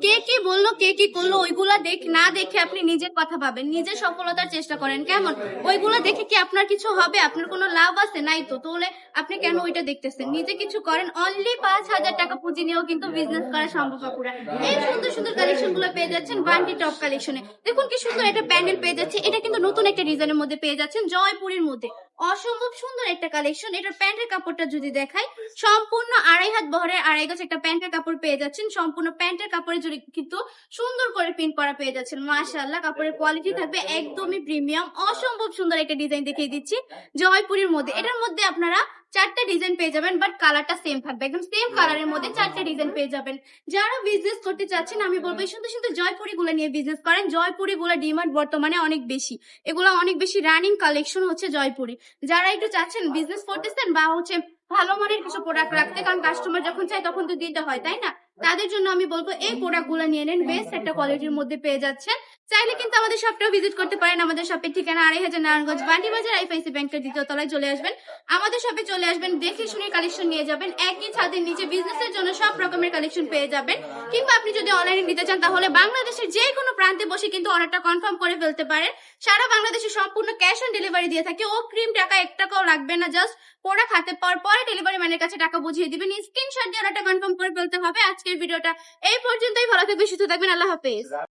কে কি বললো কে কি করলো ওইগুলা না দেখে আপনি নিজের কথা ভাবেন, নিজের সফলতার চেষ্টা করেন। কেমন ওইগুলা দেখে কি আপনার কিছু হবে? আপনার কোনো লাভ আছে? নাই তো। তাহলে আপনি কেন ওইটা দেখতেছেন? নিজে কিছু করেন। অনলি 5,000 টাকা পুঁজি নিয়েও কিন্তু বিজনেস করা সম্ভব আপুরা। এই সুন্দর সুন্দর কালেকশন গুলো পেয়ে যাচ্ছেন বান্টি টপ কালেকশনে। দেখুন কি সুন্দর একটা প্যান্ডেল পেয়ে যাচ্ছে। এটা কিন্তু নতুন একটা ডিজাইনের মধ্যে পেয়ে যাচ্ছেন, জয়পুরের মধ্যে। অসম্ভব সুন্দর একটা কালেকশন। এটার প্যান্টের কাপড়টা যদি দেখাই, সম্পূর্ণ 2.5 হাত বহরের 2.5 গজ একটা প্যান্টের কাপড় পেয়ে যাচ্ছেন। সম্পূর্ণ প্যান্টের কাপড়ে জুড়ে কিন্তু সুন্দর করে প্রিন্ট করা পেয়ে যাচ্ছেন। মাশাআল্লাহ, কাপড়ের কোয়ালিটি থাকবে একদমই প্রিমিয়াম। অসম্ভব সুন্দর একটা ডিজাইন দেখিয়ে দিচ্ছি জয়পুরের মধ্যে। এটার মধ্যে আপনারা 4টা ডিজাইন পেয়ে যাবেন, বাট কালারটা সেম থাকবে। একদম সেম কালারের মধ্যে 4টা ডিজাইন পেয়ে যাবেন। যারা বিজনেস করতে চাচ্ছেন, আমি বলবো শুধু শুধু জয়পুরি গুলো নিয়ে বিজনেস করেন। জয়পুরি গুলো ডিমান্ড বর্তমানে অনেক বেশি। এগুলো অনেক বেশি রানিং কালেকশন হচ্ছে জয়পুরি। যারা একটু চাচ্ছেন বিজনেস করতেছেন বা হচ্ছে ভালো মানের কিছু প্রোডাক্ট রাখতে, কারণ কাস্টমার যখন চায় তখন তো দিতে হয়, তাই না? তাদের জন্য আমি বলবো এই প্রোডাক্ট গুলো নিয়ে নেন। বেস্ট একটা কোয়ালিটির মধ্যে পেয়ে যাচ্ছেন। চাইলে কিন্তু আমাদের শপটাও ভিজিট করতে পারেন। আমাদের শপের ঠিকানা 2.5 নারায়ণগঞ্জ বান্টি বাজার, আইএফআইসি ব্যাংকের 2য় তলায় চলে আসবেন। আমাদের শপে চলে আসবেন, দেখে শুনে কালেকশন নিয়ে যাবেন। একই ছাদের নিচে বিজনেসের জন্য সব রকমের কালেকশন পেয়ে যাবেন। কিংবা আপনি যদি অনলাইনে নিতে চান, তাহলে বাংলাদেশের যে কোনো প্রান্তে বসে কিন্তু অর্ডারটা কনফার্ম করে ফেলতে পারেন। সারা বাংলাদেশে সম্পূর্ণ ক্যাশ অন ডেলিভারি দিয়ে থাকে। অগ্রিম টাকা 1 টাকাও লাগবে না। জাস্ট প্রোডাক্ট হাতে পাওয়ার পরে ডেলিভারি ম্যানের কাছে টাকা বুঝিয়ে দিবেন। স্ক্রিনশট দিয়ে অর্ডারটা কনফার্ম করে ফেলতে হবে। আজকের ভিডিওটা এই পর্যন্তই। ভালো থাকবেন, সুস্থ থাকবেন। আল্লাহ হাফেজ।